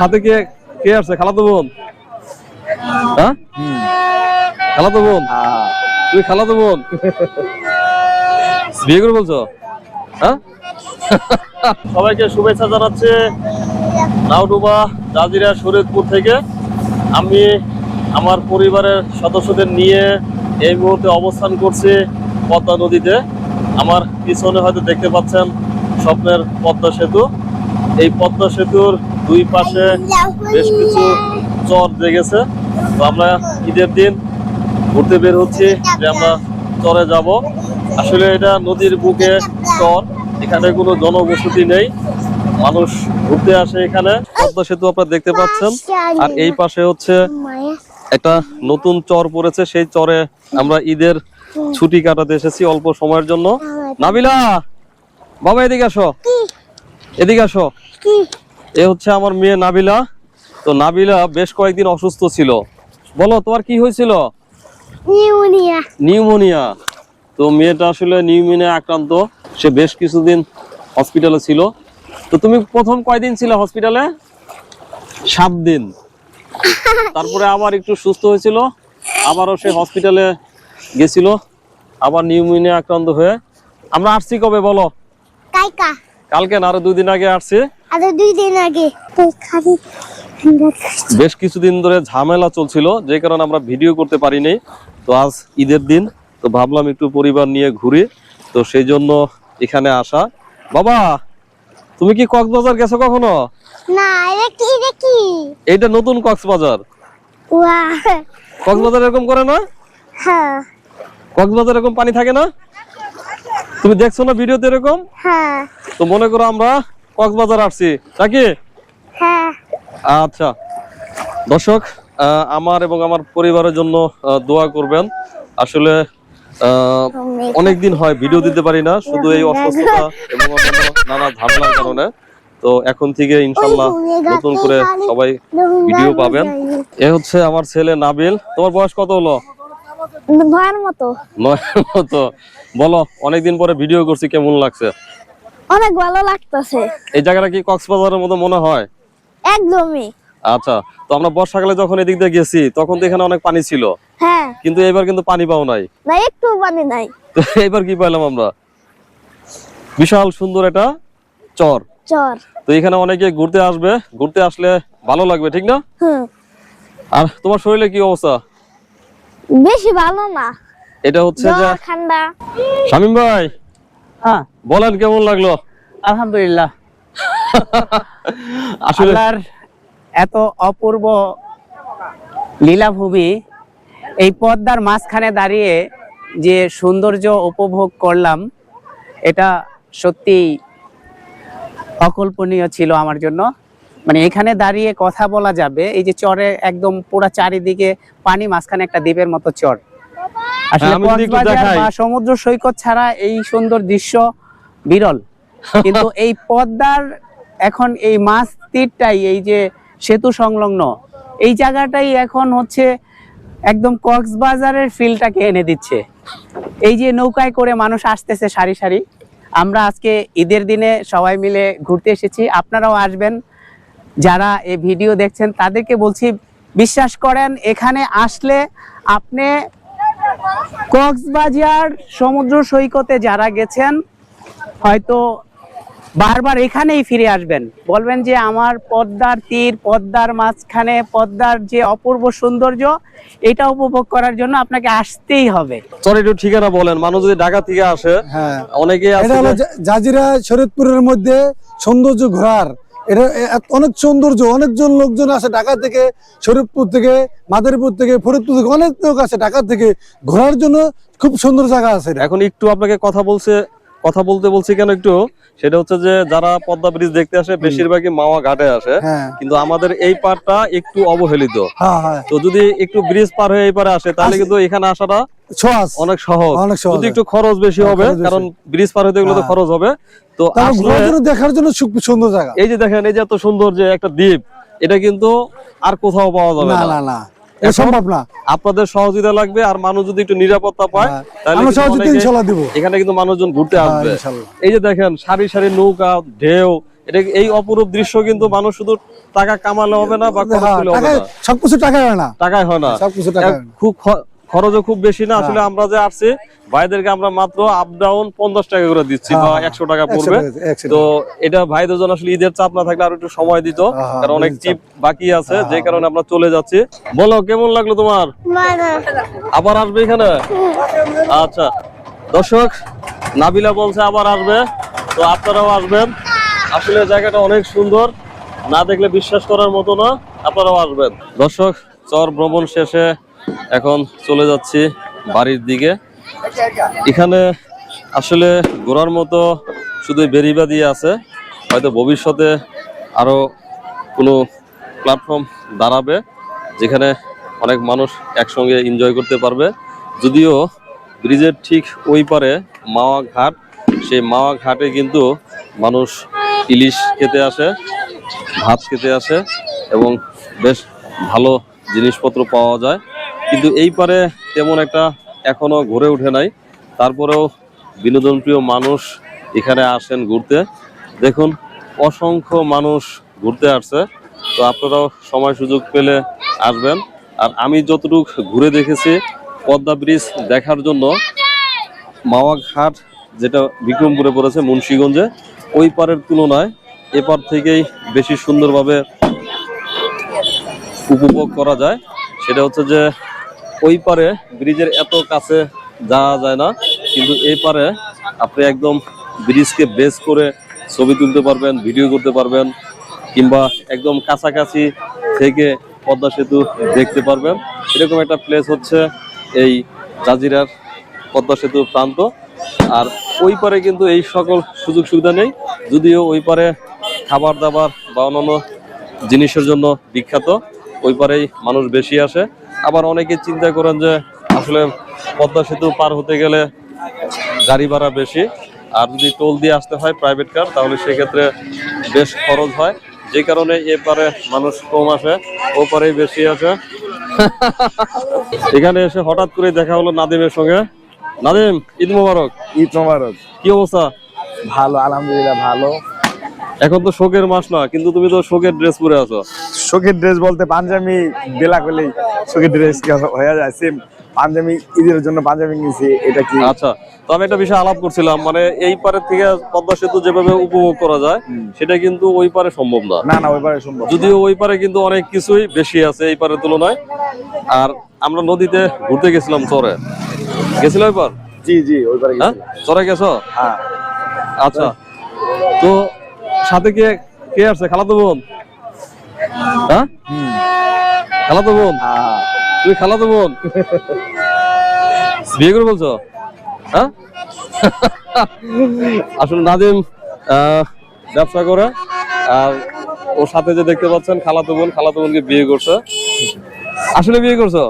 সাথে কে কে আসছে? খালাতো বোন? হ্যাঁ, খালাতো বোন। তুমি খালাতো বোন বিয়ে করে বলছো? হ্যাঁ। সবাইকে শুভেচ্ছা জানাচ্ছি নাউডুবা জাজিরা শরীয়তপুর থেকে। আমি আমার পরিবারের সদস্যদের নিয়ে এই মুহূর্তে অবস্থান করছি পদ্মা নদীতে। আমার পিছনে হয়তো দেখতে পাচ্ছেন স্বপ্নের পদ্মা সেতু। এই পদ্মা সেতুর দুই পাশে বেশ কিছু চর জেগেছে। তো আমরা ঈদের দিন ঘুরতে বের হচ্ছি যে আমরা চরে যাব। আসলে এটা নদীর বুকে চর, এখানে কোনো জনবসতি নেই, মানুষ ঘুরতে আসে এখানে। পদ্মা সেতু আপনারা দেখতে পাচ্ছেন, আর এই পাশে হচ্ছে একটা নতুন চর পড়েছে। সেই চরে আমরা ঈদের ছুটি কাটাতে এসেছি অল্প সময়ের জন্য। নাবিলা, বাবা এদিকে আসো, এদিকে আসো। এ হচ্ছে আমার মেয়ে নাবিলা। তো নাবিলা বেশ কয়েকদিন অসুস্থ ছিল। বলো তোমার কি হয়েছিল? নিউমোনিয়া। নিউমোনিয়া। তো মেয়েটা আসলে নিউমোনিয়া আক্রান্ত, সে বেশ কিছুদিন হসপিটালে ছিল। তো তুমি প্রথম কয়দিন ছিল হসপিটালে? 7 দিন। তারপরে আবার একটু সুস্থ হয়েছিল, আবারও সে হসপিটালে গেছিল, আবার নিউমোনিয়া আক্রান্ত হয়ে। আমরা আসছি কবে বলো? কালকে না, আরো 2 দিন আগে আসছি। আরো 2 দিন আগে। বেশ কিছুদিন ধরে ঝামেলা চলছিল, যে কারণে আমরা ভিডিও করতে পারিনি। তো আজ ঈদের দিন, তো ভাবলাম একটু পরিবার নিয়ে ঘুরি, তো সেই জন্য এখানে আসা। বাবা তুমি কি কক্সবাজার গেছো কখনো? না, এটা কি দেখি? এইটা নতুন কক্সবাজার। ওয়াও। কক্সবাজার এরকম করে না? হ্যাঁ কক্সবাজার এরকম পানি থাকে না? তুমি দেখছো না ভিডিওতে এরকম? হ্যাঁ তো মনে করো আমরা কক্সবাজার আসছি নাকি? হ্যাঁ। আচ্ছা দর্শক, আমার এবং আমার পরিবারের জন্য দোয়া করবেন। আসলে অনেকদিন হয় ভিডিও দিতে পারি না, শুধু এই অসুস্থতা এবং নানা ঝামেলার কারণে। তো এখন থেকে ইনশাল্লাহ নতুন করে সবাই ভিডিও পাবেন। এ হচ্ছে আমার ছেলে নাবিল। তোমার বয়স কত হলো? 9 মতো। 9 মতো। বলো, অনেকদিন পরে ভিডিও করছি, কেমন লাগছে? অনেক ভালো লাগতেছে। এই জায়গাটা কি কক্সবাজারের মতো মনে হয়? একদমই। আচ্ছা, তো আমরা বর্ষাকালে যখন এদিক দিয়ে গেছি তখন তো এখানে অনেক পানি ছিল, হ্যাঁ, কিন্তু এবার কিন্তু পানি পাও নাই। না একটু পানি নাই। তো এবার কি পাইলাম আমরা? বিশাল সুন্দর একটা চর। চর। তো এখানে অনেকে ঘুরতে আসবে, ঘুরতে আসলে ভালো লাগবে, ঠিক না? হুম। আর তোমার শরীরে কি অবস্থা? বেশি ভালো না, এটা হচ্ছে যে ঠান্ডা। শামীম ভাই, হ্যাঁ বলেন কেমন লাগলো? আলহামদুলিল্লাহ। আসলে আল্লাহর এত অপূর্ব লীলাভূমি, এই পদ্মার মাঝখানে দাঁড়িয়ে যে সৌন্দর্য উপভোগ করলাম, এটা সত্যি অকল্পনীয় ছিল আমার জন্য। মানে এখানে দাঁড়িয়ে কথা বলা যাবে, এই যে চরে একদম পুরা চারিদিকে পানি, মাঝখানে একটা দ্বীপের মতো চর। আসলে আমি যদি একটু কক্সবাজার দেখাই। বা সমুদ্র সৈকত ছাড়া এই সুন্দর দৃশ্য বিরল। কিন্তু এই পদ্মার এখন এই মাছ তীরটাই, এই যে সেতু সংলগ্ন এই জায়গাটাই এখন হচ্ছে একদম কক্সবাজারের ফিলটাকে এনে দিচ্ছে। এই যে নৌকায় করে মানুষ আসতেছে সারি সারি। আমরা আজকে ঈদের দিনে সবাই মিলে ঘুরতে এসেছি, আপনারাও আসবেন। যারা এই ভিডিও দেখছেন তাদেরকে বলছি, বিশ্বাস করেন এখানে আসলে আপনি কক্সবাজার সমুদ্র সৈকতে যারা গেছেন হয়তো বারবার এখানেই ফিরে আসবেন, বলবেন যে আমার পদ্মার তীর, পদ্মার মাঝখানে পদ্মার যে অপূর্ব সৌন্দর্য, এটা উপভোগ করার জন্য আপনাকে আসতেই হবে। সরি, একটু ঠিকানা বলেন, মানুষ যদি ঢাকা থেকে আসে। হ্যাঁ, অনেকে এটা হলো জাজিরা শরীয়তপুরের মধ্যে সৌন্দর্য ঘোরার। এটা অনেক সৌন্দর্য, অনেকজন লোকজন আসে ঢাকা থেকে, শরীয়তপুর থেকে, মাদারীপুর থেকে, ফরিদপুর থেকে, অনেক লোক আসে ঢাকা থেকে ঘোরার জন্য। খুব সুন্দর জায়গা আছে। এখন একটু আপনাকে কথা বলতে বলছি কেন একটু, সেটা হচ্ছে যে যারা পদ্মা ব্রিজ দেখতে আসে বেশিরভাগই মাওয়া ঘাটে আসে, কিন্তু আমাদের এই পারটা একটু অবহেলিত। তো যদি একটু ব্রিজ পার হয়ে এই পারে আসে তাহলে কিন্তু এখানে আসাটা অনেক সহজ। যদি একটু খরচ বেশি হবে, কারণ ব্রিজ পার হতে গেলে তো খরচ হবে। তো দেখার জন্য সুন্দর জায়গা। এই যে দেখেন, এই যে এত সুন্দর যে একটা দ্বীপ, এটা কিন্তু আর কোথাও পাওয়া যাবে না। সম্ভব না। আপনাদের সহযোগিতা লাগবে, আর মানুষ যদি একটু নিরাপত্তা পায় তাহলে এখানে কিন্তু মানুষজন ঘুরতে আসবে। এই যে দেখেন সারি সারি নৌকা, ঢেউ, এটা এই অপরূপ দৃশ্য কিন্তু মানুষ শুধু টাকা কামালে হবে না বা খরচ করলে হবে টাকায় না, সবকিছু টাকায় হয় না, টাকায় হয় না, সবকিছু টাকায় হয় না। খুব খরচও খুব বেশি না। আসলে আমরা যে আসছি ভাইদেরকে আমরা মাত্র আপ ডাউন 50 টাকা করে দিচ্ছি বা 100 টাকা পড়বে। 100 তো এটা ভাইদের জন্য আসলে ঈদের চাপ না থাকলে আরো একটু সময় দিত, কারণ অনেক টিপ বাকি আছে, যে কারণে আমরা চলে যাচ্ছি। বলো কেমন লাগলো তোমার? আবার আসবে এখানে? আচ্ছা দর্শক, নাবিলা বলছে আবার আসবে, তো আপনারাও আসবেন। আসলে জায়গাটা অনেক সুন্দর, না দেখলে বিশ্বাস করার মতো না, আপনারাও আসবেন। দর্শক, চর ভ্রমণ শেষে এখন চলে যাচ্ছি বাড়ির দিকে। এখানে আসলে ঘোরার মতো শুধু বেরিবাদি আছে, হয়তো ভবিষ্যতে আরো কোনো প্ল্যাটফর্ম দাঁড়াবে যেখানে অনেক মানুষ একসঙ্গে এনজয় করতে পারবে। যদিও ব্রিজের ঠিক ওই পারে মাওয়া ঘাট, সেই মাওয়া ঘাটে কিন্তু মানুষ ইলিশ খেতে আসে, ভাত খেতে আসে এবং বেশ ভালো জিনিসপত্র পাওয়া যায়। কিন্তু এই পারে তেমন একটা এখনো ঘুরে ওঠে নাই, তারপরেও বিনোদনপ্রিয় মানুষ এখানে আসেন ঘুরতে। দেখুন অসংখ্য মানুষ ঘুরতে আসছে, তো আপনারাও সময় সুযোগ পেলে আসবেন। আর আমি যতটুকু ঘুরে দেখেছি, পদ্মা ব্রিজ দেখার জন্য মাওয়া ঘাট যেটা বিক্রমপুরে পড়েছে মুন্সিগঞ্জে, ওই পারের তুলনায় এপার থেকেই বেশি সুন্দরভাবে উপভোগ করা যায়। সেটা হচ্ছে যে ওই পারে ব্রিজের এত কাছে যাওয়া যায় না, কিন্তু এই পারে আপনি একদম ব্রিজকে বেস করে ছবি তুলতে পারবেন, ভিডিও করতে পারবেন, কিংবা একদম কাছাকাছি থেকে পদ্মা সেতু দেখতে পারবেন। এরকম একটা প্লেস হচ্ছে এই জাজিরার পদ্মা সেতুর প্রান্ত। আর ওই পারে কিন্তু এই সকল সুযোগ সুবিধা নেই, যদিও ওই পারে খাবার দাবার বা অন্যান্য জিনিসের জন্য বিখ্যাত, ওই পারেই মানুষ বেশি আসে। আবার অনেকে চিন্তা করেন যে আসলে পদ্মা সেতু পার হতে গেলে গাড়ি ভাড়া বেশি, আর যদি টোল দিয়ে আসতে হয় প্রাইভেট কার, তাহলে সেক্ষেত্রে বেশ খরচ হয়, যে কারণে এপারে মানুষ কম আসে, ও পারেই বেশি আসে। এখানে এসে হঠাৎ করে দেখা হলো নাদিমের সঙ্গে। নাদিম, ঈদ মোবারক। ঈদ মোবারক। কি অবস্থা? ভালো, আলহামদুলিল্লাহ ভালো। এখন তো শোকের মাস না, কিন্তু তুমি তো শোকের ড্রেস পরে আছো। শোকের ড্রেস বলতে পাঞ্জাবি বেলা করলেই শোকের ড্রেস হয়ে যায়। সেম পাঞ্জাবি, ঈদের জন্য পাঞ্জাবি নিয়েছি। এটা কি? আচ্ছা, তো আমি একটা বিষয় আলাপ করছিলাম, মানে এই পারে থেকে পদ্মা সেতু যেভাবে উপভোগ করা যায় সেটা কিন্তু ওই পারে সম্ভব না। না না, ওই পারে সম্ভব। যদিও ওই পারে কিন্তু অনেক কিছুই বেশি আছে এই পারের তুলনায়। আর আমরা নদীতে ঘুরতে গেছিলাম, চরে গেছিল ওই পার। জি জি, ওই পারে হ্যাঁ, চরে গেছো? হ্যাঁ। আচ্ছা, তো সাথে কে কে আসছে? খালাতো বোন? হ্যাঁ, খালাতো বোন? হ্যাঁ। তুমি খালাতো বোন বিয়ে করে বলছো? হ্যাঁ। আসলে নাদিম ব্যবসা করে, আর ওর সাথে যে দেখতে পাচ্ছেন খালাতো বোন, খালাতো বোনকে বিয়ে করছে। আসলে বিয়ে করছো?